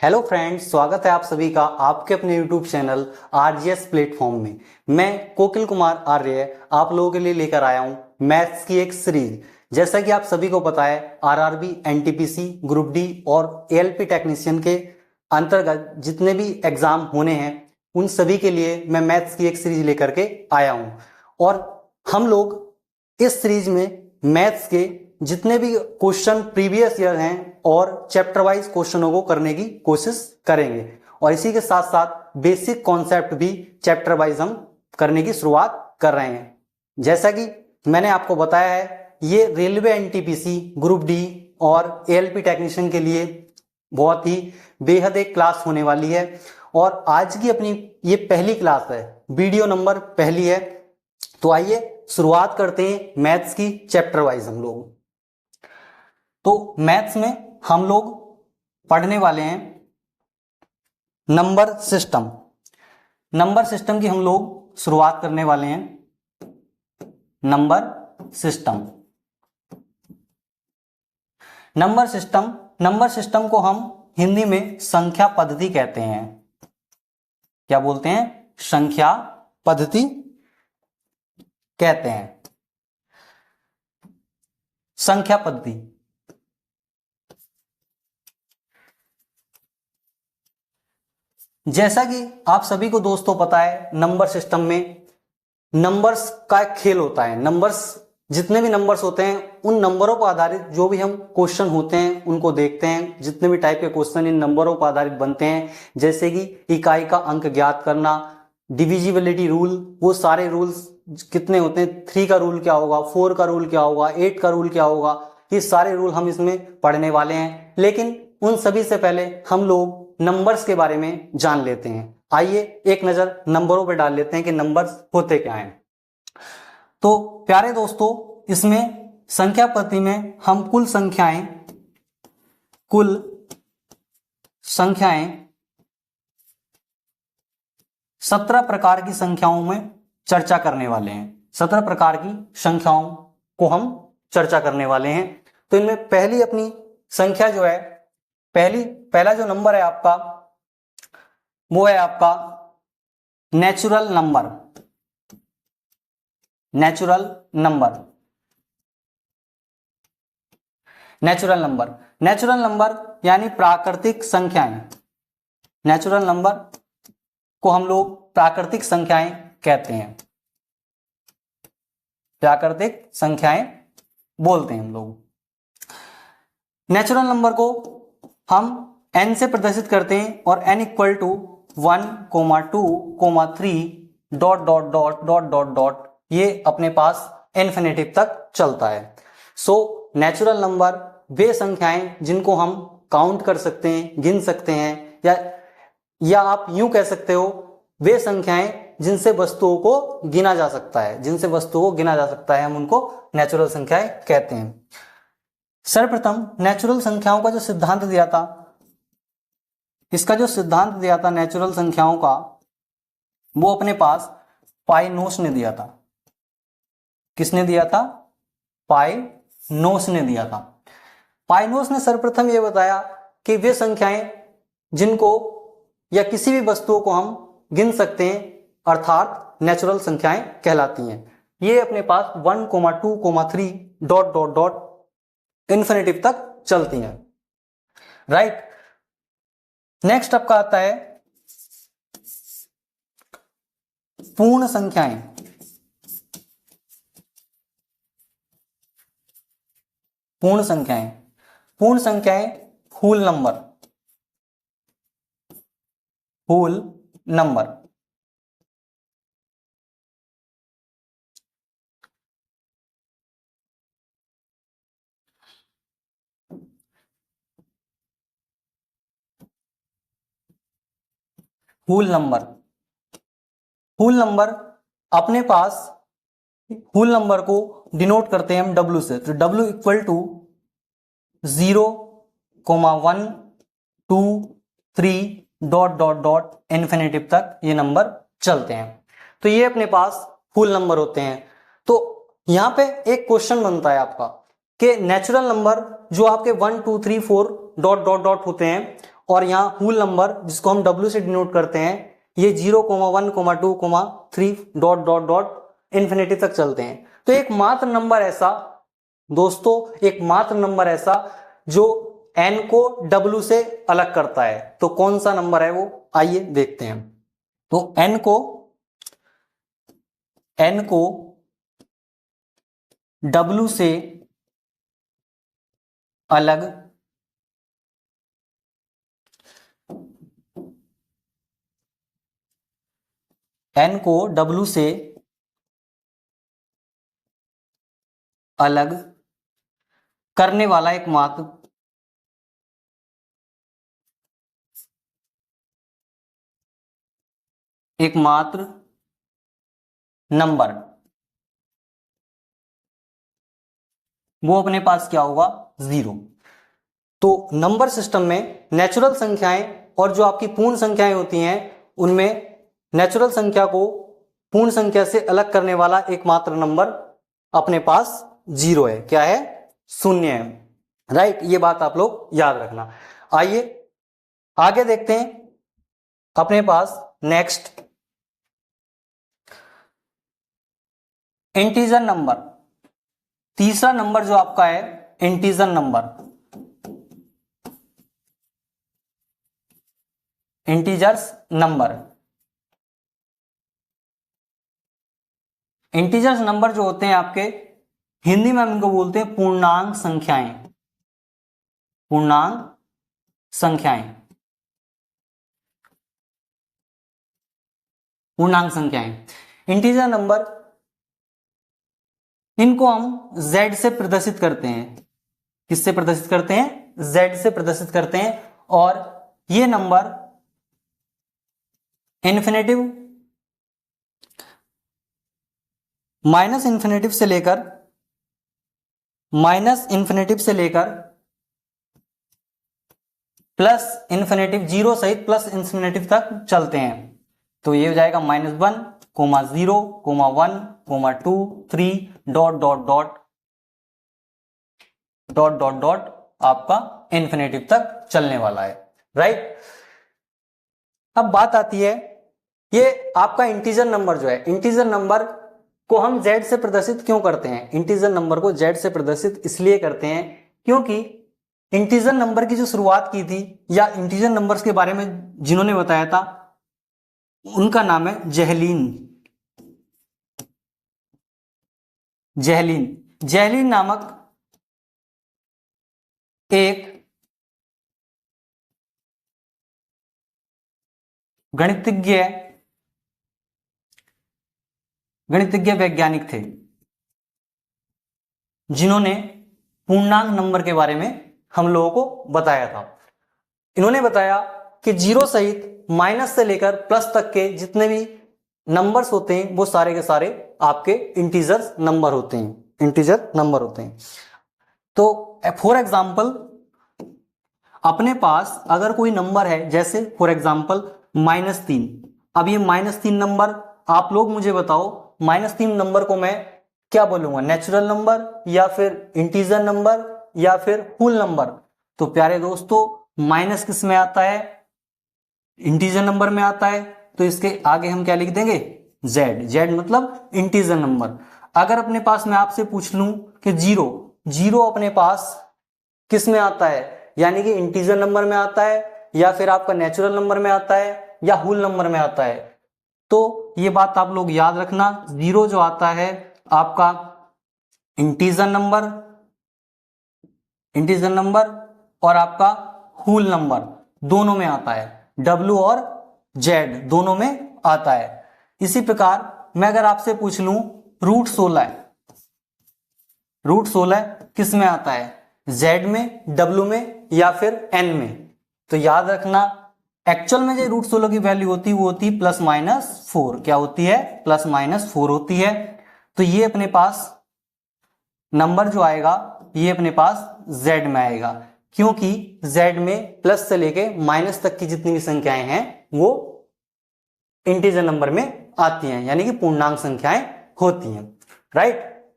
Hello friends, स्वागत है आप सभी का आपके अपने यूट्यूब चैनल आरजीएस प्लेटफॉर्म में। मैं कोकिल कुमार आर्य आप लोगों के लिए लेकर आया हूं मैथ्स की एक सीरीज। जैसा कि आप सभी को पता है, आरआरबी, एनटीपीसी, ग्रुप डी और एएलपी टेक्नीशियन के अंतर्गत जितने भी एग्जाम होने हैं उन सभी के लिए मैं मैथ्स की एक सीरीज लेकर के आया हूं। और हम लोग इस सीरीज में मैथ्स के जितने भी क्वेश्चन प्रीवियस ईयर हैं और चैप्टर वाइज क्वेश्चनों को करने की कोशिश करेंगे, और इसी के साथ साथ बेसिक कॉन्सेप्ट भी चैप्टर वाइज हम करने की शुरुआत कर रहे हैं। जैसा कि मैंने आपको बताया है, ये रेलवे, एनटीपीसी, ग्रुप डी और एएलपी टेक्नीशियन के लिए बहुत ही बेहद एक क्लास होने वाली है। और आज की अपनी ये पहली क्लास है, वीडियो नंबर पहली है। तो आइए शुरुआत करते हैं मैथ्स की चैप्टर वाइज हम लोग। तो मैथ्स में हम लोग पढ़ने वाले हैं नंबर सिस्टम। नंबर सिस्टम की हम लोग शुरुआत करने वाले हैं। नंबर सिस्टम, नंबर सिस्टम को हम हिंदी में संख्या पद्धति कहते हैं। क्या बोलते हैं? संख्या पद्धति कहते हैं। संख्या पद्धति जैसा कि आप सभी को दोस्तों पता है, नंबर सिस्टम में नंबर्स का एक खेल होता है। नंबर्स, जितने भी नंबर्स होते हैं उन नंबरों पर आधारित जो भी हम क्वेश्चन होते हैं उनको देखते हैं। जितने भी टाइप के क्वेश्चन इन नंबरों पर आधारित बनते हैं, जैसे कि इकाई का अंक ज्ञात करना, डिविजिबिलिटी रूल, वो सारे रूल्स कितने होते हैं, 3 का रूल क्या होगा, 4 का रूल क्या होगा, 8 का रूल क्या होगा, ये सारे रूल हम इसमें पढ़ने वाले हैं। लेकिन उन सभी से पहले हम लोग नंबर्स के बारे में जान लेते हैं। आइए एक नजर नंबरों पर डाल लेते हैं कि नंबर्स होते क्या हैं। तो प्यारे दोस्तों, इसमें संख्या पद्धति में हम कुल संख्याएं 17 प्रकार की संख्याओं में चर्चा करने वाले हैं। 17 प्रकार की संख्याओं को हम चर्चा करने वाले हैं। तो इनमें पहली अपनी संख्या जो है, पहला जो नंबर है आपका, वो है आपका नेचुरल नंबर। नेचुरल नंबर यानी प्राकृतिक संख्याएं। नेचुरल नंबर को हम लोग प्राकृतिक संख्याएं कहते हैं। प्राकृतिक संख्याएं बोलते हैं हम लोग। नेचुरल नंबर को हम n से प्रदर्शित करते हैं, और n equal to 1, 2, 3 dot dot dot dot dot dot, ये अपने पास इन्फिनिटिव तक चलता है। सो नेचुरल नंबर वे संख्याएं जिनको हम काउंट कर सकते हैं, गिन सकते हैं, या आप यूं कह सकते हो, वे संख्याएं जिनसे वस्तुओं को गिना जा सकता है, हम उनको नेचुरल संख्याएं कहते हैं। सर्वप्रथम नेचुरल संख्याओं का जो सिद्धांत दिया था, नेचुरल संख्याओं का, वो अपने पास पाइनोस ने दिया था। किसने दिया था? पाइनोस ने दिया था। पाइनोस ने सर्वप्रथम यह बताया कि वे संख्याएं जिनको या किसी भी वस्तुओं को हम गिन सकते हैं, अर्थात नेचुरल संख्याएं कहलाती हैं। ये अपने पास 1, 2, 3 डॉट डॉट डॉट इन्फिनिटिव तक चलती हैं। राइट। नेक्स्ट आपका आता है पूर्ण संख्याएं। पूर्ण संख्याएं whole number. Whole number whole number अपने पास, होल नंबर को डिनोट करते हैं हम W से। तो W equal to 0, 1, 2, 3 dot dot dot infinitive तक ये नंबर चलते हैं। तो ये अपने पास होल नंबर होते हैं। तो यहां पे एक क्वेश्चन बनता है आपका कि नेचुरल नंबर जो आपके 1, 2, 3, 4 डॉट डॉट डॉट होते हैं, और यहाँ होल नंबर जिसको हम W से डिनोट करते हैं ये 0, 1, 2, 3 डॉट डॉट डॉट इन्फिनिटी तक चलते हैं। तो एकमात्र नंबर ऐसा दोस्तों, एकमात्र नंबर ऐसा जो n को W से अलग करता है, तो कौन सा नंबर है वो, आइए देखते हैं। तो n को W से अलग n को W से अलग करने वाला एकमात्र नंबर, वो अपने पास क्या होगा, 0। तो नंबर सिस्टम में नेचुरल संख्याएं और जो आपकी पूर्ण संख्याएं होती हैं उनमें नेचुरल संख्या को पूर्ण संख्या से अलग करने वाला एकमात्र नंबर अपने पास 0 है। क्या है, 0 है। राइट, ये बात आप लोग याद रखना। आइए आगे देखते हैं अपने पास नेक्स्ट इंटीजर नंबर। तीसरा नंबर जो आपका है integer number, integers number. Integers number जो होते हैं आपके, हिंदी में हम इनको बोलते हैं पूर्णांक संख्याएं। पूर्णांक संख्याएं, पूर्णांक संख्याएं, इंटीजर नंबर, इनको हम z से प्रदर्शित करते हैं। किससे प्रदर्शित करते हैं, z से प्रदर्शित करते हैं। और ये नंबर इन्फिनेटिव, माइनस इन्फिनेटिव से लेकर प्लस इन्फिनेटिव, 0 सहित प्लस इन्फिनेटिव तक चलते हैं। तो ये हो जाएगा -1, 0, 1, 2, 3 dot dot dot dot dot dot आपका इन्फिनेटिव तक चलने वाला है। राइट, अब बात आती है, ये आपका इंटीजर नंबर जो है, इंटीजर नंबर को हम z से प्रदर्शित क्यों करते हैं। इंटीजर नंबर को z से प्रदर्शित इसलिए करते हैं क्योंकि इंटीजर नंबर की जो शुरुआत की थी या इंटीजर नंबर्स के बारे में जिन्होंने बताया था उनका नाम है जेहलीन। जेहलीन नामक एक गणितज्ञ वैज्ञानिक थे जिन्होंने पूर्णांक नंबर के बारे में हम लोगों को बताया था। इन्होंने बताया कि 0 सहित माइनस से लेकर प्लस तक के जितने भी नंबर्स होते हैं वो सारे के सारे आपके इंटीजर नंबर होते हैं। तो फॉर एग्जांपल अपने पास अगर कोई नंबर है, जैसे फॉर एग्जांपल -3, अब ये -3 नंबर, आप लोग मुझे बताओ -3 नंबर को मैं क्या बोलूंगा, नेचुरल नंबर या फिर इंटीजर नंबर या फिर होल नंबर। तो प्यारे दोस्तों, माइनस किस में आता है, इंटीजर नंबर में आता है, तो इसके आगे हम क्या लिख देंगे, z मतलब इंटीजर नंबर। अगर अपने पास मैं आपसे पूछ लूं कि 0 अपने पास किस में आता है, यानी कि इंटीजर नंबर में आता है या फिर आपका नेचुरल नंबर में आता है या होल नंबर में आता है, तो ये बात आप लोग याद रखना, 0 जो आता है आपका इंटीजर नंबर और आपका होल नंबर दोनों में आता है, W और Z दोनों में आता है। इसी प्रकार मैं अगर आपसे पूछ लूं √16 किस में आता है, Z में, W में या फिर N में, तो याद रखना एक्चुअल में जो √16 की वैल्यू होती है वो होती है +-4। क्या होती है, +-4 होती है। तो ये अपने पास नंबर जो आएगा ये अपने पास Z में आएगा, क्योंकि Z में प्लस से लेके माइनस तक की जितनी भी संख्याएं हैं वो इंटीजर नंबर में आती हैं, यानी कि पूर्णांक संख्याएं होती हैं। राइट,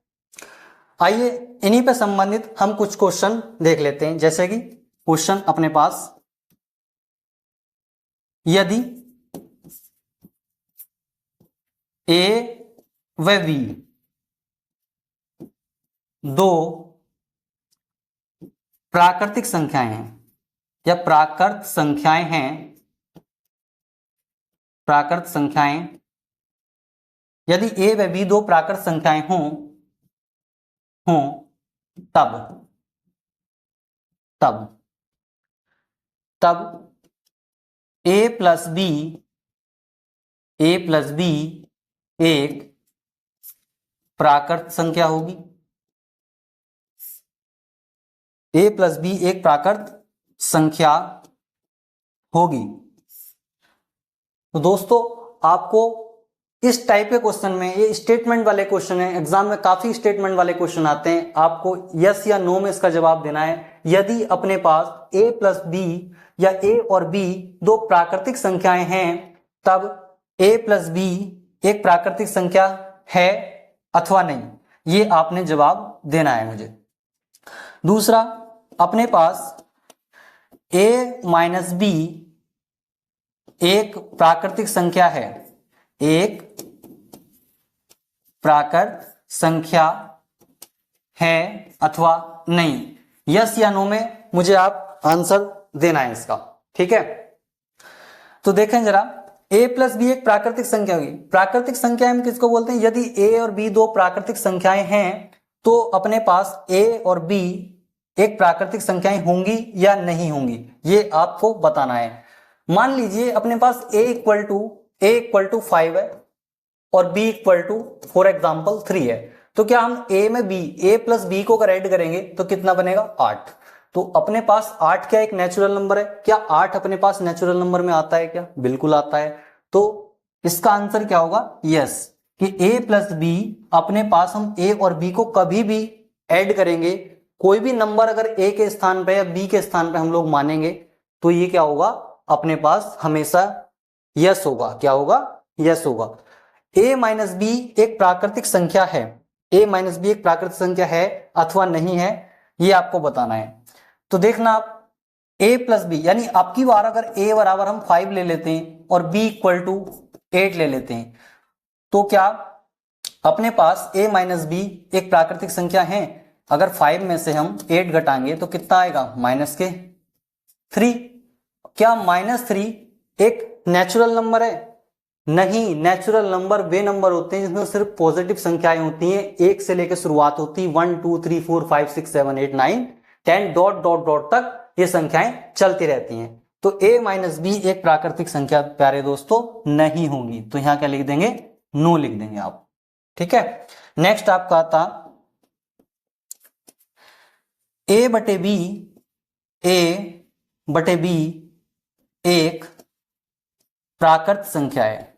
आइए इन्हीं पे संबंधित हम कुछ क्वेश्चन देख लेते हैं। जैसे कि क्वेश्चन अपने पास यदि ए व बी दो प्राकृतिक संख्याएं हैं या प्राकृत संख्याएं हैं, प्राकृत संख्याएं, यदि ए व बी दो प्राकृत संख्याएं हों हों तब तब तब ए प्लस बी एक प्राकृत संख्या होगी। ए प्लस बी एक प्राकृत संख्या होगी। तो दोस्तों आपको इस टाइप के क्वेश्चन में, ये स्टेटमेंट वाले क्वेश्चन है, एग्जाम में काफी स्टेटमेंट वाले क्वेश्चन आते हैं, आपको यस या नो में इसका जवाब देना है। यदि अपने पास ए प्लस बी या ए और बी दो प्राकृतिक संख्याएं हैं तब ए प्लस बी एक प्राकृतिक संख्या है अथवा नहीं, ये आपने जवाब देना है मुझे। दूसरा, अपने पास ए माइनस बी एक प्राकृतिक संख्या है, एक प्राकृत संख्या है अथवा नहीं, यस या नो में मुझे आप आंसर देना है इसका, ठीक है। तो देखें जरा, a प्लस बी एक प्राकृतिक संख्या होगी। प्राकृतिक संख्या हम किसको बोलते हैं? यदि a और b दो प्राकृतिक संख्याएं हैं तो अपने पास a और b एक प्राकृतिक संख्याएं होंगी या नहीं होंगी, ये आपको बताना है। मान लीजिए अपने पास a इक्वल टू 5 है और b equal to for example 3 है, तो क्या हम a प्लस b को अगर ऐड करेंगे तो कितना बनेगा? 8। तो अपने पास 8 क्या एक नेचुरल नंबर है? क्या 8 अपने पास नेचुरल नंबर में आता है क्या? बिल्कुल आता है। तो इसका आंसर क्या होगा? यस, कि a प्लस बी अपने पास हम a और b को कभी भी ऐड करेंगे, कोई भी नंबर अगर a के स्थान पे या b के स्थान पे हम लोग मानेंगे तो ये क्या होगा? अपने पास हमेशा यस होगा। क्या होगा? यस होगा। a माइनस बी एक प्राकृतिक संख्या है, a माइनस बी एक प्राकृतिक संख्या है अथवा नहीं है, ये आपको बताना है। तो देखना आप, a प्लस बी यानी आपकी बार अगर a बराबर हम 5 ले लेते हैं और b इक्वल टू 8 ले लेते हैं, तो क्या अपने पास a माइनस बी एक प्राकृतिक संख्या है? अगर 5 में से हम 8 घटाएंगे तो कितना आएगा? -3। क्या -3 एक नेचुरल नंबर है? नहीं, नेचुरल नंबर वे नंबर होते हैं जिसमें सिर्फ पॉजिटिव संख्याएं होती हैं, एक से लेकर शुरुआत होती है, 1 2 3 4 5 6 7 8 9 10 डॉट डॉट डॉट तक ये संख्याएं चलती रहती हैं। तो a माइनस बी एक प्राकृतिक संख्या प्यारे दोस्तों नहीं होगी, तो यहां क्या लिख देंगे? नो लिख देंगे आप, ठीक है। नेक्स्ट आपका आता a बटे बी एक प्राकृत संख्या है।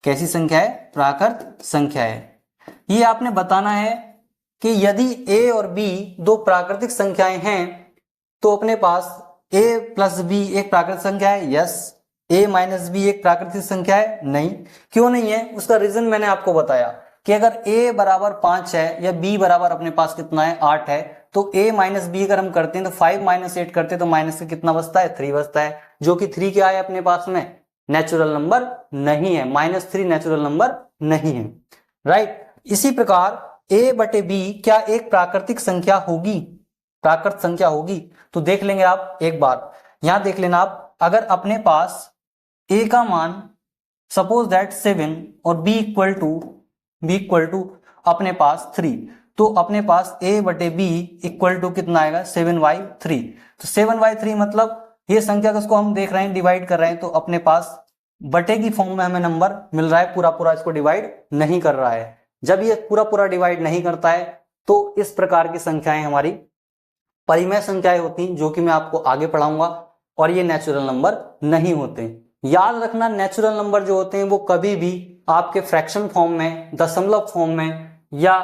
कैसी संख्या है? प्राकृत संख्या है। ये आपने बताना है कि यदि a और b दो प्राकृतिक संख्याएं हैं तो अपने पास a प्लस बी एक प्राकृतिक संख्या है, यस। a माइनस बी एक प्राकृतिक संख्या है, नहीं। क्यों नहीं है? उसका रीजन मैंने आपको बताया कि अगर a बराबर 5 है या b बराबर अपने पास कितना है? 8 है, तो a माइनस बी अगर हम करते हैं तो 5 माइनस 8 करते हैं तो माइनस का कितना बचता है? 3 बचता है, जो कि 3 क्या है अपने पास में? नेचुरल नंबर नहीं है। -3 नेचुरल नंबर नहीं है, राइट। इसी प्रकार a बटे b क्या एक प्राकृतिक संख्या होगी? प्राकृत संख्या होगी। तो देख लेंगे आप एक बार, यहां देख लेना आप, अगर अपने पास a का मान सपोज दैट 7 और b इक्वल टू अपने पास 3, तो अपने पास a बटे b इक्वल टू कितना आएगा? 7/3। तो 7/3 मतलब ये संख्या जिसको हम देख रहे हैं डिवाइड कर रहे हैं, तो अपने पास बटे की फॉर्म में हमें नंबर मिल रहा है, पूरा पूरा इसको डिवाइड नहीं कर रहा है। जब ये पूरा पूरा डिवाइड नहीं करता है तो इस प्रकार की संख्याएं हमारी परिमेय संख्याएं होती हैं, जो कि मैं आपको आगे पढ़ाऊंगा, और ये नेचुरल नंबर नहीं होते। याद रखना, नेचुरल नंबर जो होते हैं वो कभी भी आपके फ्रैक्शन फॉर्म में, दशमलव फॉर्म में या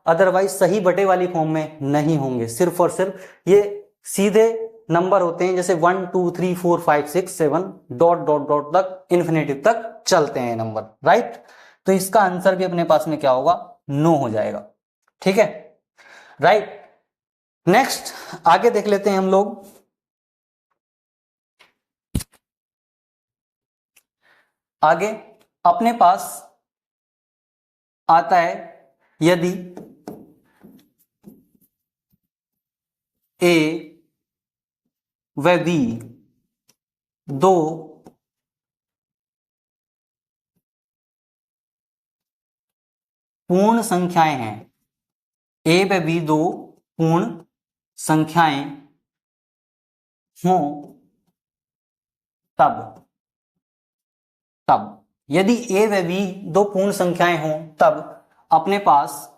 अदरवाइज सही बटे वाली फॉर्म में नहीं होंगे। सिर्फ और सिर्फ ये सीधे नंबर होते हैं, जैसे 1 2 3 4 5 6 7 डॉट डॉट डॉट तक इन्फिनेटिव तक चलते हैं नंबर, राइट। तो इसका आंसर भी अपने पास में क्या होगा? नो हो जाएगा, ठीक है, राइट। नेक्स्ट आगे देख लेते हैं हम लोग। आगे अपने पास आता है यदि ए व बी दो पूर्ण संख्याएं हैं, ए व बी दो पूर्ण संख्याएं हों तब यदि ए व बी दो पूर्ण संख्याएं हों तब अपने पास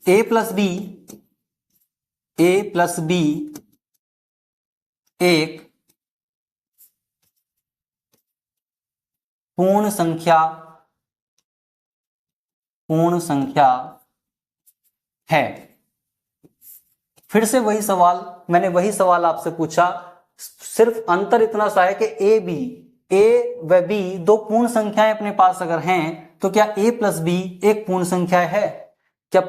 ए प्लस बी एक पूर्ण संख्या है। फिर से वही सवाल, मैंने वही सवाल आपसे पूछा, सिर्फ अंतर इतना सा है कि ए व बी दो पूर्ण संख्याएं अपने पास अगर हैं तो क्या ए प्लस बी एक पूर्ण संख्या है? क्या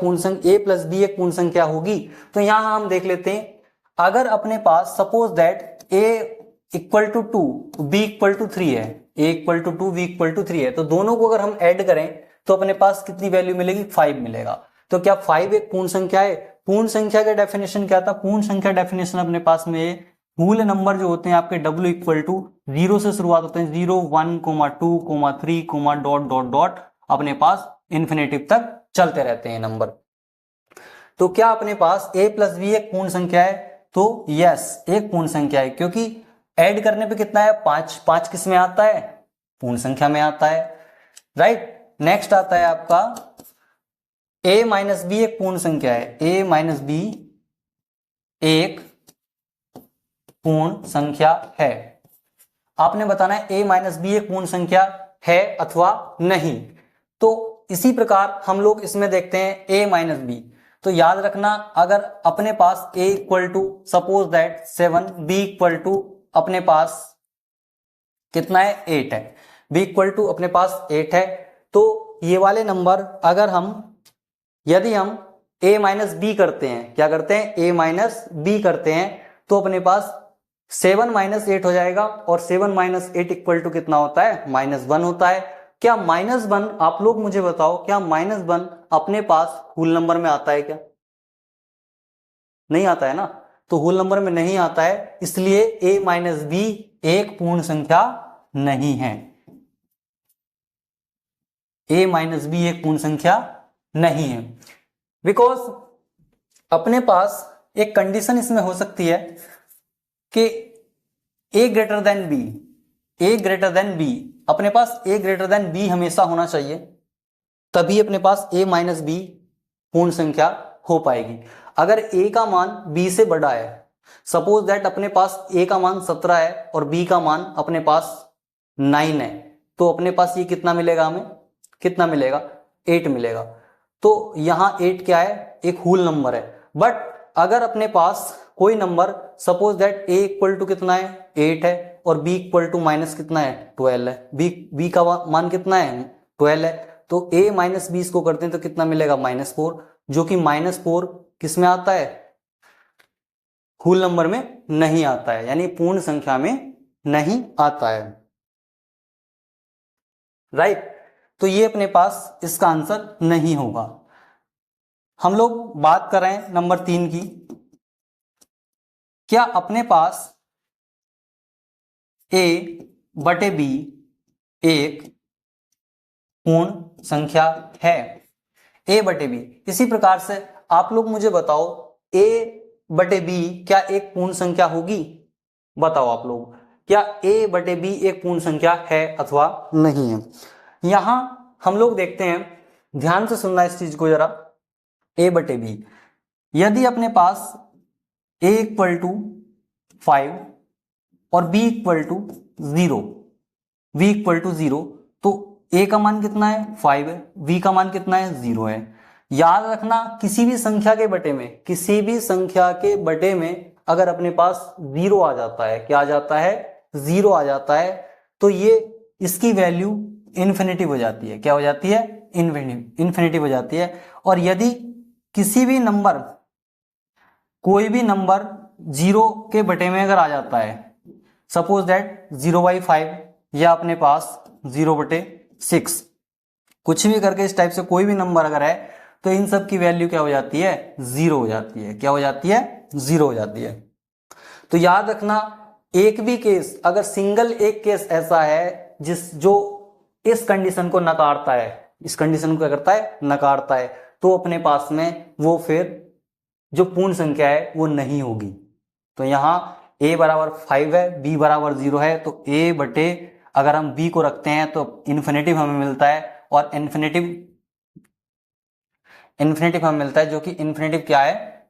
ए प्लस बी एक पूर्ण संख्या होगी? तो यहां हम देख लेते हैं, अगर अपने पास suppose that A equal to 2 B equal to 3 है, A equal to 2 B equal to 3 है, तो दोनों को अगर हम ऐड करें तो अपने पास कितनी वैल्यू मिलेगी? 5 मिलेगा। तो क्या 5 एक पूर्ण संख्या है? पूर्ण संख्या का डेफिनेशन क्या था? पूर्ण संख्या डेफिनेशन अपने पास में मूल नंबर जो होते हैं आपके W इक्वल टू 0 से शुरुआत होते हैं, 0 1 2 3 डॉट डॉट डॉट अपने पास इन्फिनेटिव तक चलते रहते हैं नंबर। तो क्या अपने पास a प्लस बी एक पूर्ण संख्या है? तो यस, एक पूर्ण संख्या है, क्योंकि ऐड करने पे कितना है? 5। 5 किस में आता है? पूर्ण संख्या में आता है, राइट। नेक्स्ट आता है आपका a माइनस बी एक पूर्ण संख्या है, a माइनस बी एक पूर्ण संख्या है। आपने बताना है a माइनस बी एक पूर्ण संख्या है अथवा नहीं। तो इसी प्रकार हम लोग इसमें देखते हैं a माइनस बी। तो याद रखना, अगर अपने पास a equal to suppose that 7, b equal to अपने पास कितना है? 8 है, b इक्वल टू अपने पास 8 है, तो ये वाले नंबर अगर यदि हम a माइनस बी करते हैं, क्या करते हैं? a माइनस बी करते हैं, तो अपने पास 7 माइनस 8 हो जाएगा, और 7 माइनस 8 इक्वल टू कितना होता है? -1 होता है। क्या -1, आप लोग मुझे बताओ, क्या -1 अपने पास होल नंबर में आता है क्या? नहीं आता है ना, तो होल नंबर में नहीं आता है, इसलिए a माइनस बी एक पूर्ण संख्या नहीं है। a माइनस बी एक पूर्ण संख्या नहीं है, बिकॉज अपने पास एक कंडीशन इसमें हो सकती है कि a ग्रेटर देन बी, अपने पास a ग्रेटर देन बी हमेशा होना चाहिए, तभी अपने पास a माइनस बी पूर्ण संख्या हो पाएगी। अगर a का मान b से बड़ा है, सपोज दैट अपने पास a का मान 17 है और b का मान अपने पास 9 है, तो अपने पास ये कितना मिलेगा? हमें कितना मिलेगा? 8 मिलेगा। तो यहां 8 क्या है? एक होल नंबर है। बट अगर अपने पास कोई नंबर suppose that a equal to कितना है? 8 है, और b इक्वल टू माइनस कितना है? 12 है, b का मान कितना है? 12 है, तो a माइनस बी इसको करते हैं तो कितना मिलेगा? -4, जो कि -4 किस में आता है? होल नंबर में नहीं आता है, यानी पूर्ण संख्या में नहीं आता है, राइट। तो ये अपने पास इसका आंसर नहीं होगा। हम लोग बात कर रहे हैं नंबर 3 की। क्या अपने पास a बटे b एक पूर्ण संख्या है? a बटे b। इसी प्रकार से आप लोग मुझे बताओ, a बटे b क्या एक पूर्ण संख्या होगी? बताओ आप लोग, क्या a बटे b एक पूर्ण संख्या है अथवा नहीं है? यहां हम लोग देखते हैं, ध्यान से सुनना इस चीज को जरा। a बटे b, यदि अपने पास a इक्वल टू 5 और b equal to 0, v equal to 0, तो a का मान कितना है? 5 है, v का मान कितना है? 0 है। याद रखना, किसी भी संख्या के बटे में अगर अपने पास 0 आ जाता है, क्या आ जाता है? 0 आ जाता है, तो ये इसकी वैल्यू इन्फिनिटिव हो जाती है। क्या हो जाती है? इन्फिनिटिव हो जाती है। और यदि कोई भी नंबर 0 के बटे में अगर आ जाता है, सपोज दैट 0/5 या अपने पास 0/6, कुछ भी करके इस टाइप से कोई भी नंबर अगर है तो इन सब की वैल्यू क्या हो जाती है, 0 हो जाती है। क्या हो जाती है, 0 हो जाती है। तो याद रखना, एक भी केस, अगर सिंगल एक केस ऐसा है जो इस कंडीशन को नकारता है, इस कंडीशन को क्या करता है, नकारता है, तो अपने पास में वो फिर जो पूर्ण संख्या है वो नहीं होगी। तो यहां a बराबर 5 है, b बराबर 0 है, तो a बटे अगर हम b को रखते हैं तो इन्फिनेटिव हमें मिलता है, और इन्फिनेटिव हमें मिलता है, जो कि इन्फिनेटिव क्या है,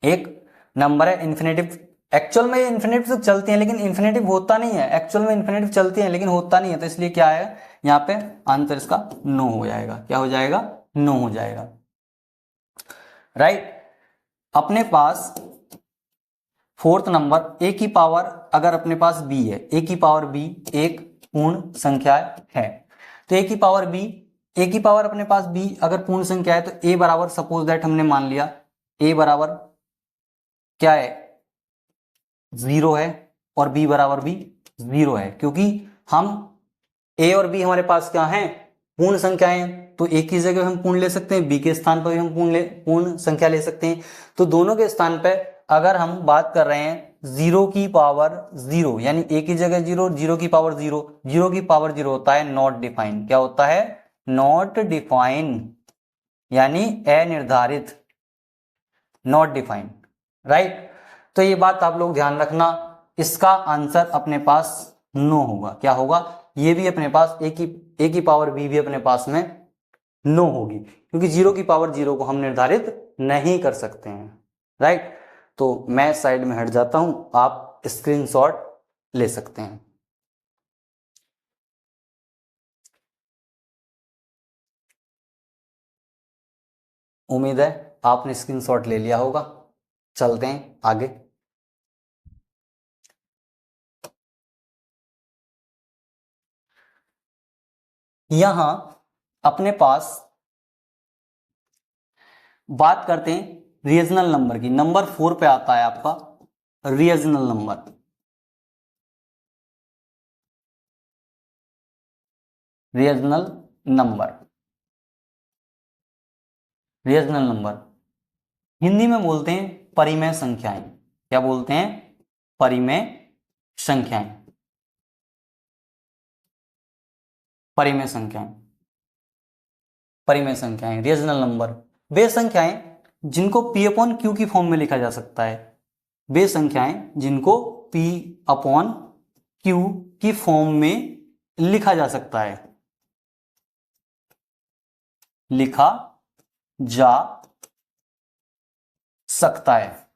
एक नंबर है। इन्फिनेटिव एक्चुअल में इन्फिनेटिव तो चलती है लेकिन इन्फिनेटिव होता नहीं है, एक्चुअल में इन्फिनेटिव चलती है लेकिन होता नहीं है, तो इसलिए क्या है यहाँ पे आंसर इसका 9 हो जाएगा। क्या हो जाएगा, 9 हो जाएगा, राइट। अपने पास फोर्थ नंबर a की पावर, अगर अपने पास b है, a की पावर b एक पूर्ण संख्या है, तो a की पावर b, a की पावर अपने पास b अगर पूर्ण संख्या है तो a बराबर, सपोज दैट हमने मान लिया a बराबर क्या है, 0 है, और b बराबर भी 0 है, क्योंकि हम a और b हमारे पास क्या है, पूर्ण संख्याएं हैं, तो एक की जगह हम पूर्ण ले सकते हैं, b के स्थान पर भी हम पूर्ण संख्या ले सकते हैं। तो दोनों के स्थान पर अगर हम बात कर रहे हैं 0 की पावर 0, यानी a की जगह 0, 0 की पावर 0, 0 की पावर 0 होता है नॉट डिफाइन। क्या होता है, नॉट डिफाइन, यानी अनिर्धारित, नॉट डिफाइन, राइट। तो ये बात आप लोग ध्यान रखना, इसका आंसर अपने पास 9 होगा। क्या होगा, ये भी अपने पास a की पावर b भी अपने पास में 9 होगी, क्योंकि 0 की पावर 0 को हम निर्धारित नहीं कर सकते हैं, राइट। तो मैं साइड में हट जाता हूं, आप स्क्रीनशॉट ले सकते हैं। उम्मीद है आपने स्क्रीनशॉट ले लिया होगा। चलते हैं आगे। यहां अपने पास बात करते हैं रीजनल नंबर की। नंबर 4 पे आता है आपका regional number. Regional number, regional number Hindi में बोलते हैं परिमेय संख्याएं। क्या बोलते हैं, परिमेय संख्याएं, परिमेय संख्याएं, परिमेय संख्याएं, रीजनल नंबर वे संख्याएं जिनको p अपॉन q की फॉर्म में लिखा जा सकता है। वे संख्याएं जिनको p अपॉन q की फॉर्म में लिखा जा सकता है, लिखा जा सकता है,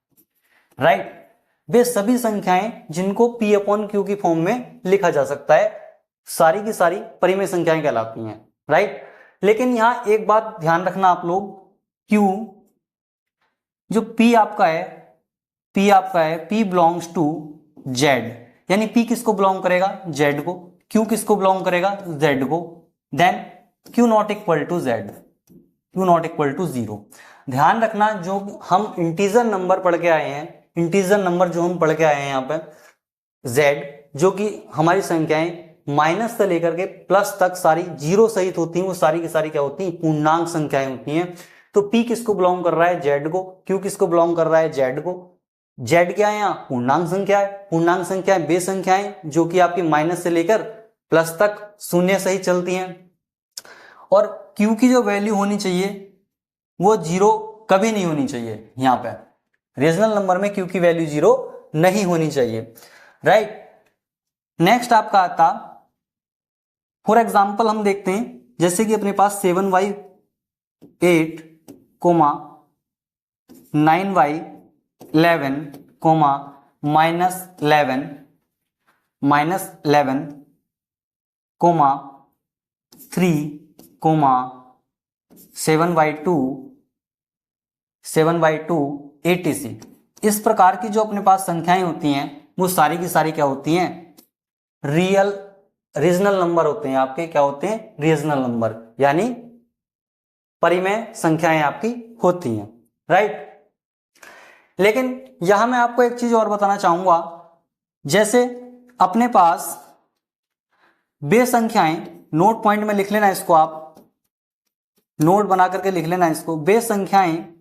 राइट। वे सभी संख्याएं जिनको p अपॉन q की फॉर्म में लिखा जा सकता है, सारी की सारी परिमेय संख्याएं कहलाती हैं, राइट। लेकिन यहां एक बात ध्यान रखना आप लोग, q जो p आपका है, p बिलोंग्स टू z, यानी p किसको बिलोंग करेगा, z को, q किसको बिलोंग करेगा, z को, then q not equal to z, q not equal to 0। ध्यान रखना, जो हम इंटीजर नंबर पढ़ के आए हैं, इंटीजर नंबर जो हम पढ़ के आए हैं यहाँ पे z, जो कि हमारी संख्याएं माइनस से लेकर के प्लस तक सारी जीरो सहित होती हैं, वो सारी की सारी क्या होती हैं, पूर्णांक संख्याएं होती हैं। तो p किसको बिलोंग कर रहा है, z को, q किसको बिलोंग कर रहा है, z को। z क्या है यहाँ, पूर्णांक संख्या है, पूर्णांक संख्या वे संख्याएं जो कि आपकी माइनस से लेकर प्लस तक शून्य सहित चलती हैं। और q की जो वैल्यू होनी चाहिए वो 0 कभी नहीं होनी चाहिए। यहाँ पे रीजनल नंबर में q की वैल्यू 0 नहीं होनी चाहिए, राइट। नेक्स्ट आपका आता, फॉर एग्जाम्पल हम देखते हैं, जैसे कि अपने पास 7/8, 9/11, -11, -11, 3, 7/2, 7/2 etc। इस प्रकार की जो अपने पास संख्याएं होती हैं वो सारी की सारी क्या होती हैं, रीजनल नंबर होते हैं आपके। क्या होते हैं, रीजनल नंबर, यानी परिमेय संख्याएं आपकी होती हैं, राइट। लेकिन यहां मैं आपको एक चीज और बताना चाहूंगा, जैसे अपने पास बे संख्याएं, नोट पॉइंट में लिख लेना इसको, आप नोट बना करके लिख लेना इसको, बे संख्याएं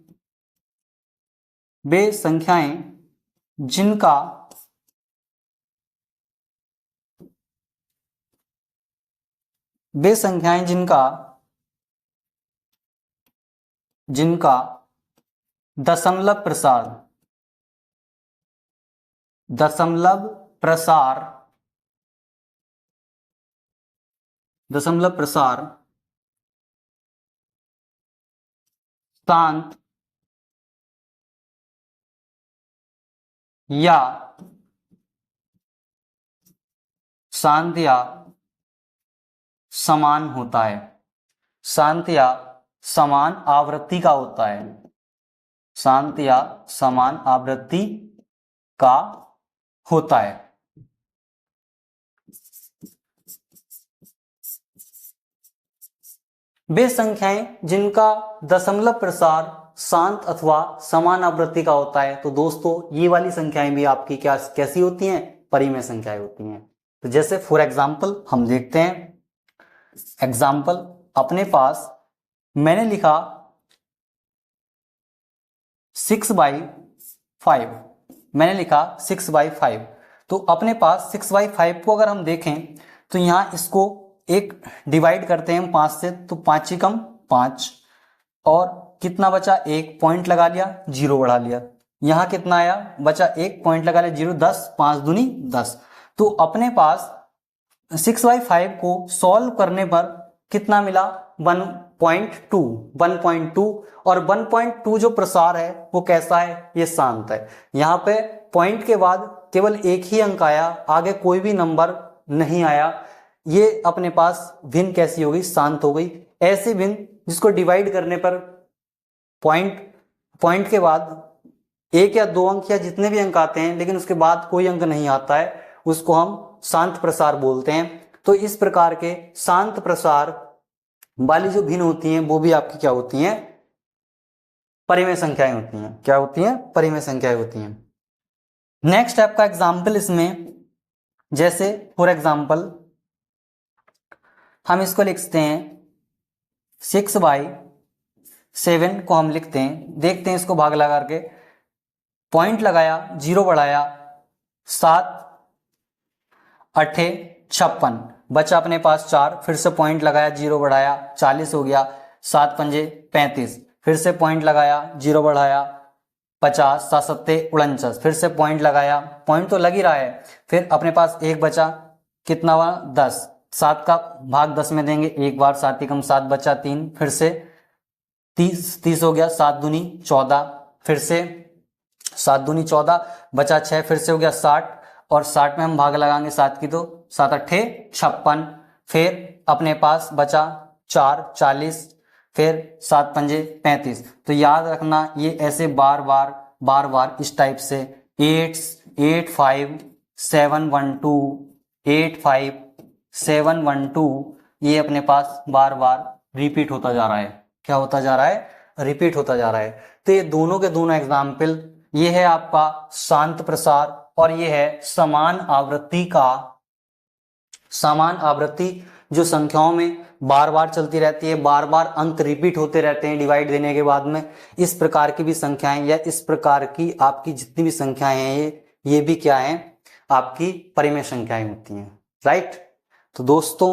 जिनका जिनका दशमलव प्रसार शांत या समान होता है, शांत या समान आवृत्ति का होता है, शांत या समान आवृत्ति का होता है। वे संख्याएं जिनका दशमलव प्रसार शांत अथवा समान आवृत्ति का होता है। तो दोस्तों ये वाली संख्याएं भी आपकी कैसी होती हैं? परिमेय संख्याएं होती हैं। तो जैसे फॉर एग्जांपल हम देखते हैं, एग्जांपल अपने पास मैंने लिखा 6/5, मैंने लिखा 6/5। तो अपने पास 6/5 को अगर हम देखें तो यहां इसको एक डिवाइड करते हैं 5 से, तो 5 कम 5 और कितना बचा? 1 पॉइंट लगा लिया, 0 बढ़ा लिया। यहां कितना आया? बचा 1 पॉइंट लगा लिया, 0, 10, 5 दूनी 10। तो अपने पास 6/5 को सॉल्व करने पर कितना मिला? 1.2 और 1.2 जो प्रसार है वो कैसा है? ये शांत है। यहां पे पॉइंट के बाद केवल एक ही अंक आया, आगे कोई भी नंबर नहीं आया। ये अपने पास भिन्न कैसी हो गई? शांत हो गई। ऐसी भिन्न जिसको डिवाइड करने पर पॉइंट के बाद एक या दो अंक या जितने भी अंक आते हैं लेकिन उसके बाद कोई अंक नहीं आता है, उसको हम शांत प्रसार बोलते हैं। तो इस प्रकार के शांत प्रसार वाली जो भिन्न होती हैं वो भी आपकी क्या होती हैं? परिमेय संख्याएं होती हैं। क्या होती हैं? परिमेय संख्याएं होती हैं। नेक्स्ट आपका एग्जाम्पल इसमें, जैसे फॉर एग्जाम्पल हम इसको लिखते हैं 6/7 को हम लिखते हैं, देखते हैं इसको भाग लगा करके, पॉइंट लगाया, 0 बढ़ाया, 7 8 56, बचा अपने पास 4, फिर से पॉइंट लगाया, 0 बढ़ाया, 40 हो गया, 7 पंजे 35, फिर से पॉइंट लगाया, 0 बढ़ाया, 50, 7 सत्ते 49, फिर से पॉइंट लगाया, पॉइंट तो लग ही रहा है, फिर अपने पास 1 बचा, कितना हुआ? 10, 7 का भाग 10 में देंगे, एक बार 7 कम 7 बचा 3, फिर से 30 हो गया, 7 दूनी 14, फिर से 7 दूनी 14, बचा 6, फिर से हो गया 60 और 60 में हम भाग लगाएंगे 7 की, तो 7 8 56, फिर अपने पास बचा 4 40, फिर 7 पंजे 35। तो याद रखना ये ऐसे बार बार इस टाइप से 8 5 7 1 2 8 5 7 1 2 ये अपने पास बार रिपीट होता जा रहा है। क्या होता जा रहा है? रिपीट होता जा रहा है। तो ये दोनों के दोनों एग्जाम्पल, ये है आपका शांत प्रसार और ये है समान आवृत्ति जो संख्याओं में बार चलती रहती है, बार अंक रिपीट होते रहते हैं डिवाइड देने के बाद में। इस प्रकार की भी संख्याएं या इस प्रकार की आपकी जितनी भी संख्याएं हैं ये भी क्या है? आपकी परिमेय संख्याएं होती हैं, राइट। तो दोस्तों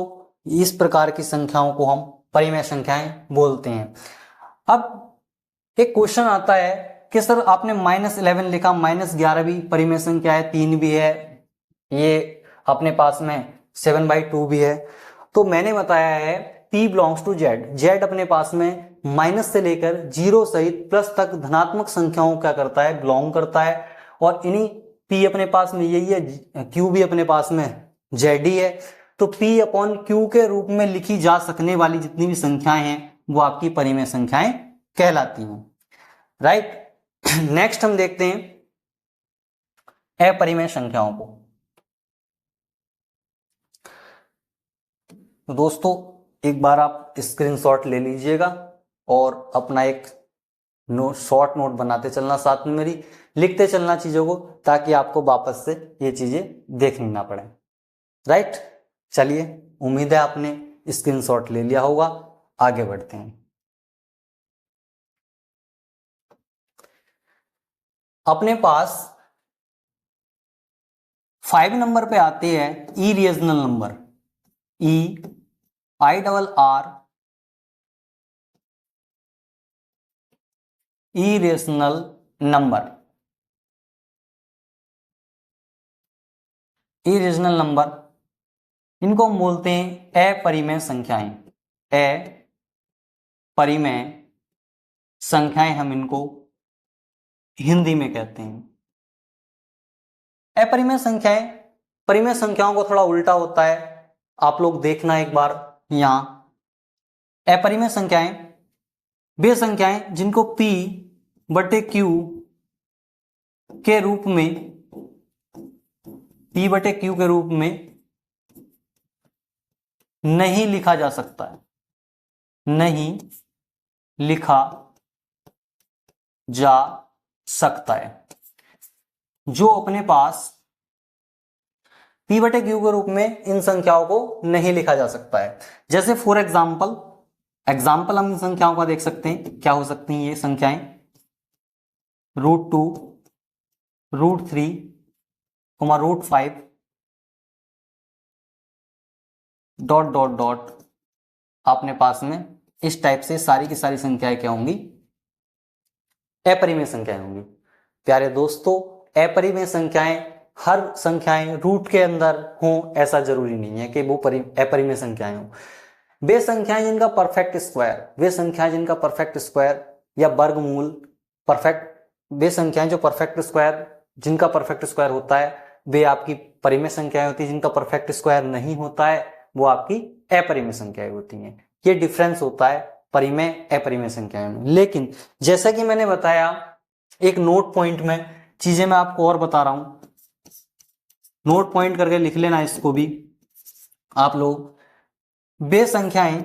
इस प्रकार की संख्याओं को हम परिमेय संख्याएं बोलते हैं। अब एक क्वेश्चन आता है कि सर आपने -11 लिखा, -11 भी परिमेय संख्या है, 3 भी है, ये अपने पास में 7/2 भी है। तो मैंने बताया है P belongs to Z, Z अपने पास में माइनस से लेकर 0 सहित प्लस तक धनात्मक संख्याओं क्या करता है? बिलोंग करता है। और इन्हीं P अपने पास में यही है, Q भी अपने पास में Z ही है। तो P/Q के रूप में लिखी जा सकने वाली जितनी भी संख्याएं हैं वो आपकी परिमेय संख्याएं कहलाती हैं, राइट। नेक्स्ट हम देखते हैं अपरिमेय संख्याओं को। तो दोस्तों एक बार आप स्क्रीनशॉट ले लीजिएगा और अपना एक शॉर्ट नोट बनाते चलना, साथ में मेरी लिखते चलना चीजों को, ताकि आपको वापस से ये चीजें देखनी ना पड़े। राइट। चलिए, उम्मीद है आपने स्क्रीनशॉट ले लिया होगा। आगे बढ़ते हैं। अपने पास 5 नंबर पे आते हैं irrational number, EIRR, irrational number. Irrational number इनको हम बोलते हैं अपरिमेय संख्याएं। अपरिमेय संख्याएं हम इनको हिंदी में कहते हैं। अपरिमेय संख्याएं, परिमेय संख्याओं को थोड़ा उल्टा होता है, आप लोग देखना एक बार। यहां अपरिमेय संख्याएं वे संख्याएं जिनको P बटे Q के रूप में, P बटे Q के रूप में नहीं लिखा जा सकता है, नहीं लिखा जा सकता है। जो अपने पास P बटे Q के रूप में इन संख्याओं को नहीं लिखा जा सकता है। जैसे फॉर एग्जाम्पल हम इन संख्याओं का देख सकते हैं। क्या हो सकती हैं ये संख्याएं? √2, √3, √5, डॉट डॉट डॉट। अपने पास में इस टाइप से सारी की सारी संख्याएं क्या होंगी? अपरिमेय संख्याएं होंगी। प्यारे दोस्तों, अपरिमेय संख्याएं, हर संख्याएं रूट के अंदर हों ऐसा जरूरी नहीं है कि वो अपरिमेय संख्याएं हों। वे संख्याएं जिनका परफेक्ट स्क्वायर या वर्गमूल, वे संख्याएं जो जिनका परफेक्ट स्क्वायर होता है वे आपकी परिमेय संख्याएं होती है। जिनका परफेक्ट स्क्वायर नहीं होता है वो आपकी अपरिमेय संख्याएं होती हैं। ये डिफरेंस होता है परिमेय अपरिमेय संख्याएं में। लेकिन जैसा कि मैंने बताया, एक नोट पॉइंट में चीजें मैं आपको और बता रहा हूं, नोट पॉइंट करके लिख लेना इसको भी आप लोग। वे संख्याएं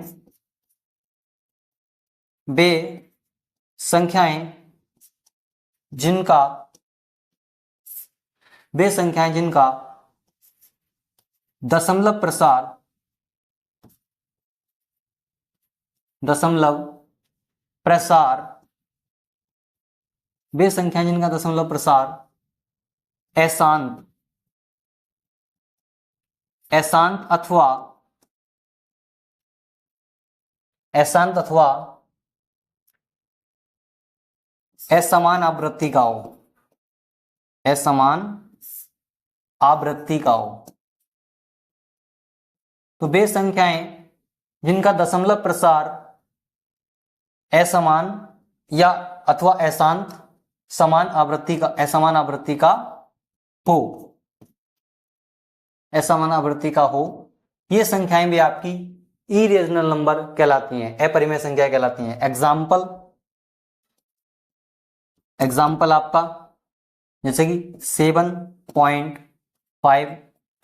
जिनका दशमलव प्रसार, वे संख्याएं जिनका दशमलव प्रसार अशांत अथवा असमान आवृत्ति का हो, तो वे संख्याएं जिनका दशमलव प्रसार असमान या अथवा असमान आवृत्ति का हो, ये संख्याएं भी आपकी इरेशनल नंबर कहलाती हैं, अपरिमेय संख्या कहलाती हैं। एग्जाम्पल आपका जैसे कि 7.5,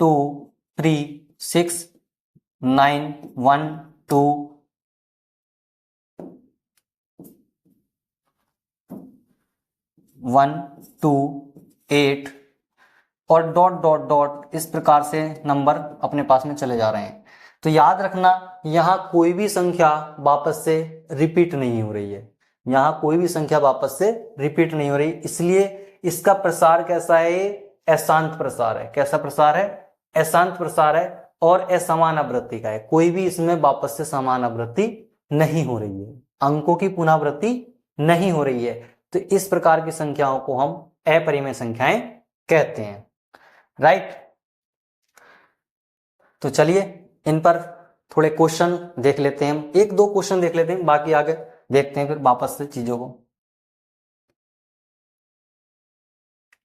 2, 3, 6, 9, 1, 2, 1, 2, 8 और डॉट डॉट डॉट, इस प्रकार से नंबर अपने पास में चले जा रहे हैं। तो याद रखना, यहां कोई भी संख्या वापस से रिपीट नहीं हो रही है, इसलिए इसका प्रसार कैसा है? अशांत प्रसार है। कैसा प्रसार है? अशांत प्रसार है और असमान आवृत्ति का है। कोई भी इसमें वापस से समान आवृत्ति नहीं हो रही है, अंकों की पुनरावृत्ति नहीं हो रही है। तो इस प्रकार की संख्याओं को हम अपरिमेय संख्याएं कहते हैं। राइट। तो चलिए इन पर थोड़े क्वेश्चन देख लेते हैं हम, 1-2 क्वेश्चन देख लेते हैं, बाकी आगे देखते हैं फिर वापस से चीजों को।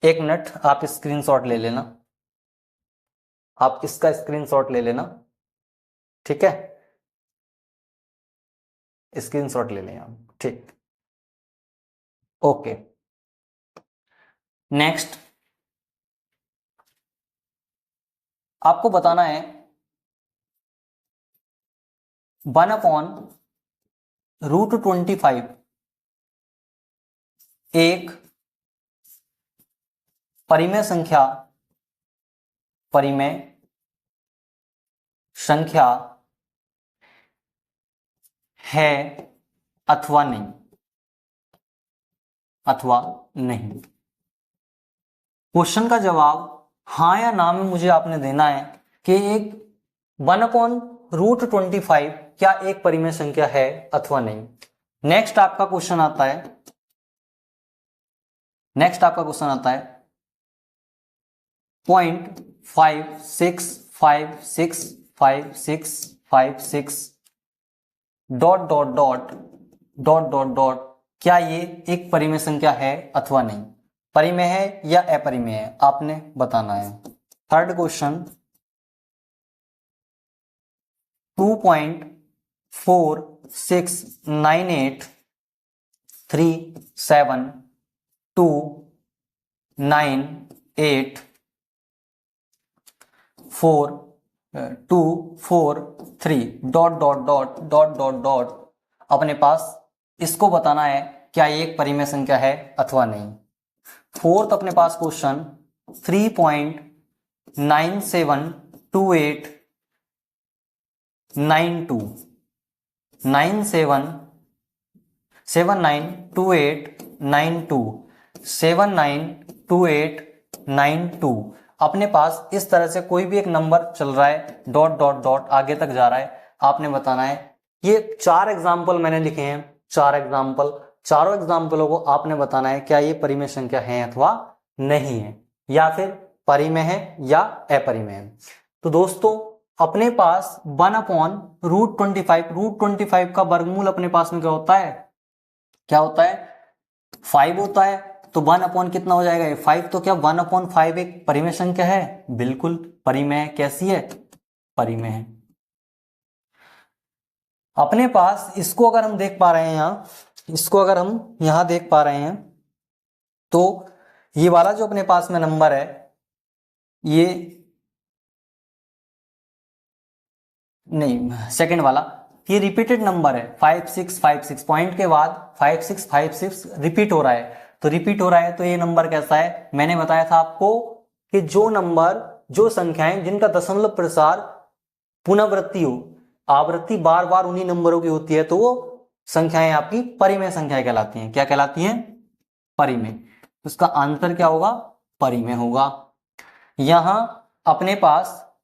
1 मिनट आप स्क्रीनशॉट ले लेना, आप इसका स्क्रीनशॉट ले लेना, ठीक है? स्क्रीनशॉट ले लें आप, ठीक। ओके, नेक्स्ट आपको बताना है 1/√25 एक परिमेय संख्या है अथवा नहीं, अथवा नहीं। क्वेश्चन का जवाब हाँ या ना में मुझे आपने देना है कि एक 1/√25 क्या एक परिमेय संख्या है अथवा नहीं। नेक्स्ट आपका क्वेश्चन आता है 0.565656 डॉट क्या ये एक परिमेय संख्या है अथवा नहीं, परिमेय है या अपरिमेय है, आपने बताना है। थर्ड क्वेश्चन 2.46983 अपने पास इसको बताना है क्या ये एक परिमेय संख्या है अथवा नहीं। फोर्थ अपने पास क्वेश्चन 3.972892 अपने पास इस तरह से कोई भी एक नंबर चल रहा है, डॉट डॉट डॉट आगे तक जा रहा है, आपने बताना है। ये 4 एग्जाम्पल मैंने लिखे हैं, 4 एग्जाम्पल, चारों एग्जाम्पलों को आपने बताना है क्या ये परिमेय संख्या है अथवा नहीं है, या फिर परिमेय है या अपरिमेय है। तो दोस्तों अपने पास 1/√25 का वर्गमूल अपने पास में क्या होता है, 5 होता है। तो 1 कितना हो जाएगा, 5। तो क्या 1/5 एक परिमेय संख्या है? बिल्कुल परिमेय। कैसी है? परिमेय है। अपने पास इसको अगर हम देख पा रहे हैं यहां देख पा रहे हैं तो ये वाला जो अपने पास में नंबर है, ये नहीं, सेकंड वाला, ये रिपीटेड नंबर है 5656, पॉइंट के बाद 5656 रिपीट हो रहा है। तो रिपीट हो रहा है तो ये नंबर कैसा है? मैंने बताया था आपको कि जो संख्याएं जिनका दशमलव प्रसार पुनरावृत्ति हो, आवृत्ति बार बार उन्हीं नंबरों की होती है, तो वो संख्याएं आपकी परिमेय संख्याएं कहलाती हैं। क्या कहलाती हैं? परिमेय। उसका आंसर क्या होगा? परिमेय होगा। यहां अपने पास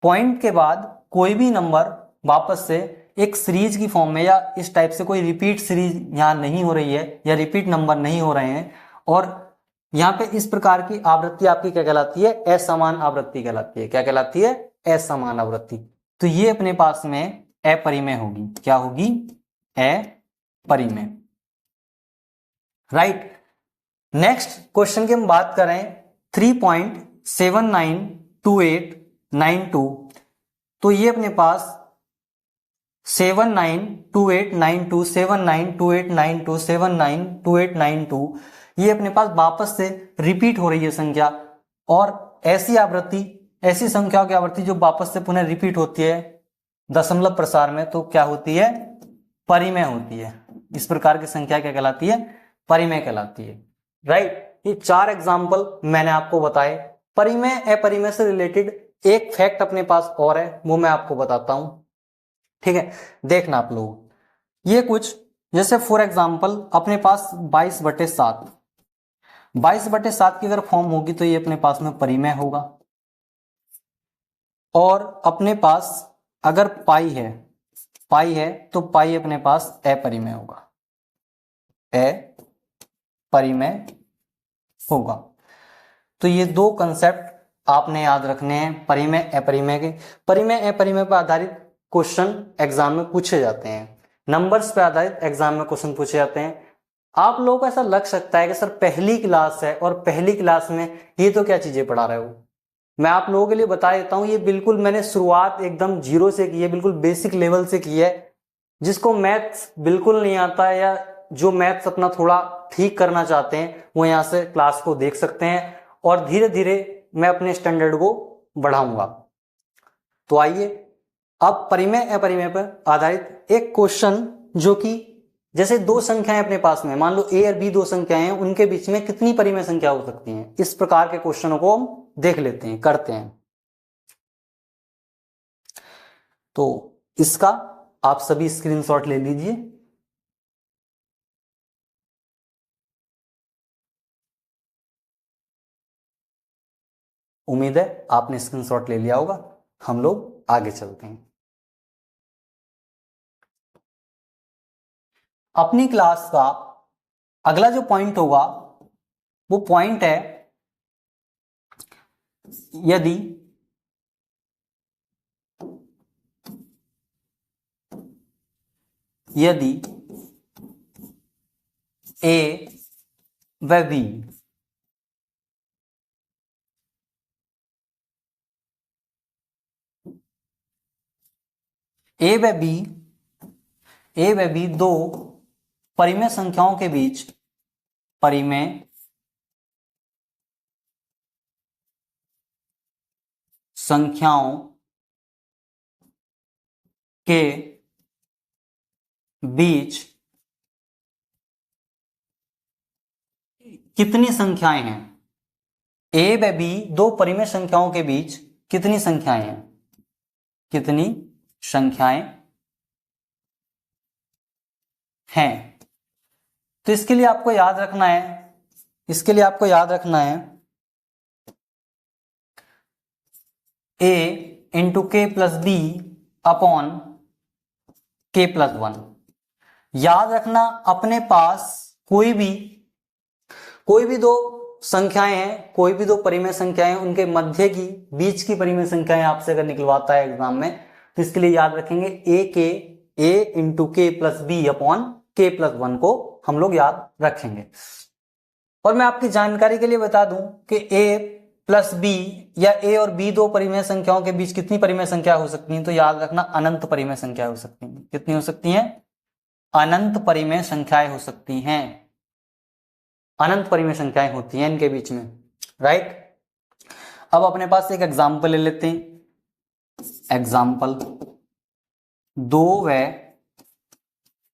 पॉइंट के बाद कोई भी नंबर वापस से एक सीरीज की फॉर्म में या इस टाइप से कोई रिपीट सीरीज यहां नहीं हो रही है या रिपीट नंबर नहीं हो रहे हैं, और यहां पे इस प्रकार की आवृत्ति आपकी क्या कहलाती है? असमान आवृत्ति कहलाती है। क्या कहलाती है? असमान आवृत्ति। तो ये अपने पास में अपरिमेय होगी। क्या होगी? अपरिमेय। राइट। नेक्स्ट क्वेश्चन की हम बात करें 3.792892, तो ये अपने पास 792892 ये अपने पास वापस से रिपीट हो रही है संख्या, और ऐसी संख्याओं की आवृत्ति जो वापस से पुनः रिपीट होती है दशमलव प्रसार में, तो क्या होती है? परिमेय होती है। इस प्रकार की संख्या क्या कहलाती है? परिमेय कहलाती है। राइट। ये 4 एग्जाम्पल मैंने आपको बताए। परिमेय अपरिमेय से रिलेटेड एक फैक्ट अपने पास और है, वो मैं आपको बताता हूं। ठीक है, देखना आप लोग। ये कुछ जैसे फॉर एग्जाम्पल अपने पास 22/7 की अगर फॉर्म होगी तो ये अपने पास में परिमेय होगा। और अपने पास अगर पाई है तो पाई अपने पास अपरिमेय होगा, अपरिमेय होगा। तो ये 2 कंसेप्ट आपने याद रखने हैं परिमेय अपरिमेय के। परिमेय अपरिमेय पर आधारित क्वेश्चन एग्जाम में पूछे जाते हैं, नंबर्स पर आधारित एग्जाम में क्वेश्चन पूछे जाते हैं। आप लोगों को ऐसा लग सकता है कि सर पहली क्लास है और पहली क्लास में ये तो क्या चीजें पढ़ा रहे हो। मैं आप लोगों के लिए बता देता हूं, ये बिल्कुल मैंने शुरुआत एकदम 0 से की है, बिल्कुल बेसिक लेवल से की है। जिसको मैथ्स बिल्कुल नहीं आता है या जो मैथ्स अपना थोड़ा ठीक करना चाहते हैं वो यहाँ से क्लास को देख सकते हैं, और धीरे धीरे मैं अपने स्टैंडर्ड को बढ़ाऊंगा। तो आइए अब परिमेय अपरिमेय पर आधारित एक क्वेश्चन, जो कि जैसे 2 संख्याएं अपने पास में, मान लो a और b 2 संख्याएं हैं, उनके बीच में कितनी परिमेय संख्या हो सकती हैं, इस प्रकार के क्वेश्चनों को हम देख लेते हैं, करते हैं। तो इसका आप सभी स्क्रीनशॉट ले लीजिए। उम्मीद है आपने स्क्रीनशॉट ले लिया होगा। हम लोग आगे चलते हैं। अपनी क्लास का अगला जो पॉइंट होगा वो पॉइंट है यदि ए व बी ए व बी दो परिमेय संख्याओं के बीच परिमेय संख्याओं के बीच कितनी संख्याएं हैं? ए व बी दो परिमेय संख्याओं के बीच कितनी संख्याएं हैं? कितनी संख्याएं हैं? तो इसके लिए आपको याद रखना है ए इंटू के प्लस बी अपॉन के प्लस वन। याद रखना अपने पास कोई भी दो संख्याएं हैं, कोई भी दो परिमेय संख्याएं, उनके मध्य की बीच की परिमेय संख्याएं आपसे अगर निकलवाता है एग्जाम में, तो इसके लिए याद रखेंगे ए इंटू के प्लस बी अपॉन के प्लस वन को हम लोग याद रखेंगे। और मैं आपकी जानकारी के लिए बता दूं कि ए प्लस बी या ए और बी दो परिमेय संख्याओं के बीच कितनी परिमेय संख्या हो सकती है? तो याद रखना अनंत परिमेय संख्या हो सकती है। कितनी हो सकती हैं? अनंत परिमेय संख्याएं हो सकती हैं। अनंत परिमेय संख्याएं होती हैं इनके बीच में, राइट। अब अपने पास एक एग्जाम्पल ले लेते हैं। एग्जाम्पल 2 व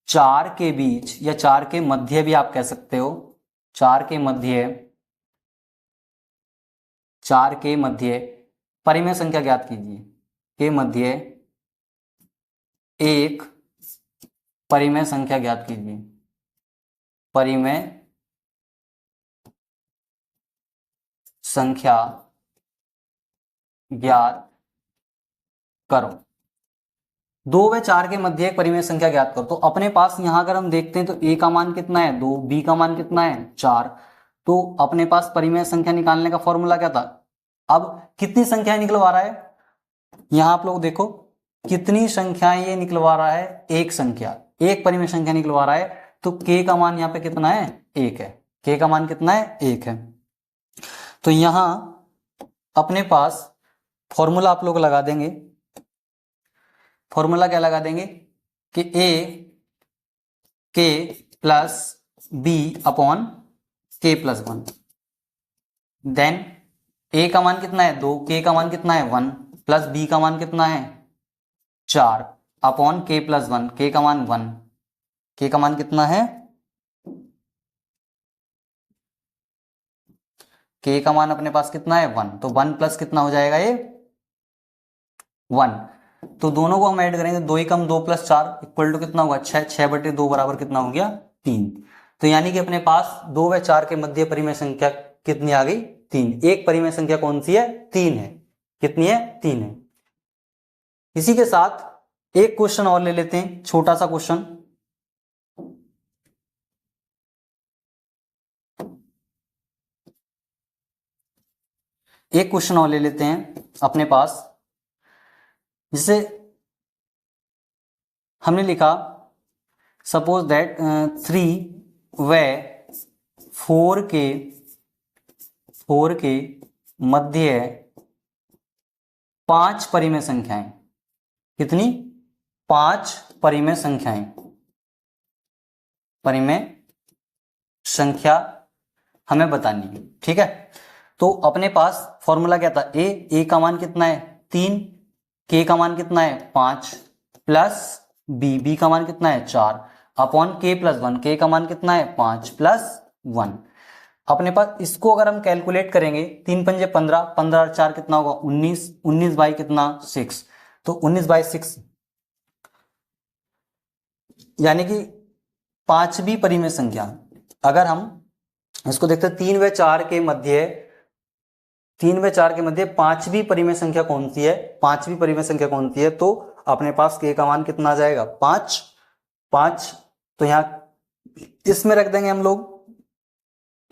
4 के बीच या 4 के मध्य भी आप कह सकते हो, 4 के मध्य परिमेय संख्या ज्ञात कीजिए। के मध्य एक परिमेय संख्या ज्ञात कीजिए। परिमेय संख्या ज्ञात करो। 2 व 4 के मध्य एक परिमेय संख्या ज्ञात करो। तो अपने पास यहां अगर हम देखते हैं तो a का मान कितना है? 2, b का मान कितना है? 4। तो अपने पास परिमेय संख्या निकालने का फॉर्मूला क्या था? अब कितनी संख्याएं निकलवा रहा है? यहां आप लोग देखो कितनी संख्याएं ये निकलवा रहा है? एक संख्या, एक परिमेय संख्या निकलवा रहा है। तो k का मान यहां पे कितना है? 1 है। k का मान कितना है? 1 है। तो यहां अपने पास फॉर्मूला आप लोग लगा देंगे। फॉर्मूला क्या लगा देंगे कि a k plus b upon k plus 1। Then a का मान कितना है? 2, k का मान कितना है? 1, प्लस b का मान कितना है? 4 अपॉन k प्लस 1। k का मान 1, k का मान कितना है? k का मान अपने पास कितना है? 1। तो 1 प्लस कितना हो जाएगा ये? 1। तो दोनों को हम ऐड करेंगे, 2 ही कम 2 प्लस 4 इक्वल टू कितना होगा? 6। 6/2 बराबर कितना हो गया? 3। तो यानी कि अपने पास 2 व 4 के मध्य परिमेय संख्या कितनी आ गई? 3। एक परिमेय संख्या कौन सी है? 3 है। कितनी है? 3 है। इसी के साथ एक क्वेश्चन और ले लेते हैं, छोटा सा क्वेश्चन। एक क्वेश्चन और ले लेते हैं अपने पास, जिसे हमने लिखा सपोज दैट 3 व 4 के मध्य 5 परिमेय संख्याएं। कितनी? 5 परिमेय संख्याएं। परिमेय संख्या हमें बतानी है, ठीक है। तो अपने पास फॉर्मूला क्या था? ए का मान कितना है? 3, के का मान कितना है? 5, प्लस बी का मान कितना है? 4 अपॉन के प्लस 1। के का मान कितना है? 5 प्लस 1। अपने पास इसको अगर हम कैलकुलेट करेंगे, 3 पंजे 15, 15 और 4 कितना होगा? 19, 19 बाई कितना? 6। तो 19/6 यानी कि पांचवी परिमेय संख्या, अगर हम इसको देखते हैं 3 व 4 के मध्य, 3 व 4 के मध्य पांचवी परिमेय संख्या कौन सी है, पांचवी परिमेय संख्या कौन सी है, तो अपने पास k का मान कितना आ जाएगा 5, 5। तो यहां इसमें रख देंगे हम लोग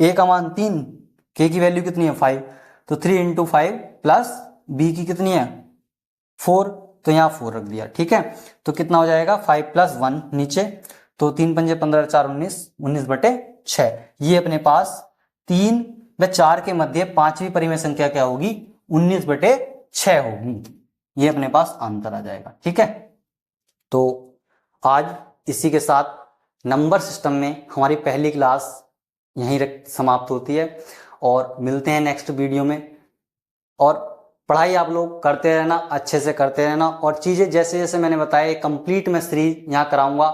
a का मान 3, k की वैल्यू कितनी है 5, तो 3 इंटू 5 प्लस b की कितनी है 4, तो यहां 4 रख दिया। ठीक है, तो कितना हो जाएगा 5 प्लस 1 नीचे, तो 3 पंजे 15, 4 19, 19/6। ये अपने पास 3 व 4 के मध्य पांचवी परिमेय संख्या क्या होगी 19/6 होगी। ये अपने पास आंसर आ जाएगा। ठीक है, तो आज इसी के साथ नंबर सिस्टम में हमारी पहली क्लास यहीं समाप्त होती है और मिलते हैं नेक्स्ट वीडियो में। और पढ़ाई आप लोग करते रहना, अच्छे से करते रहना, और चीजें जैसे जैसे मैंने बताया कंप्लीट मैं सीरीज यहाँ कराऊंगा।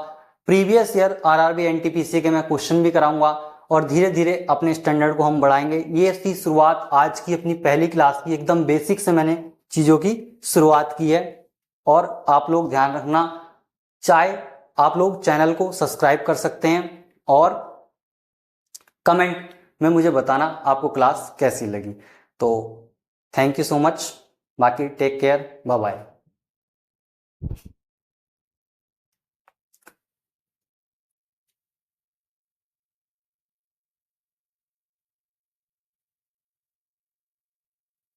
प्रीवियस ईयर आरआरबी एनटीपीसी के मैं क्वेश्चन भी कराऊंगा और धीरे धीरे अपने स्टैंडर्ड को हम बढ़ाएंगे। ये थी शुरुआत आज की अपनी पहली क्लास की, एकदम बेसिक से मैंने चीजों की शुरुआत की है। और आप लोग ध्यान रखना, चाहे आप लोग चैनल को सब्सक्राइब कर सकते हैं और कमेंट में मुझे बताना आपको क्लास कैसी लगी। तो थैंक यू सो मच, बाकी टेक केयर, बाय बाय।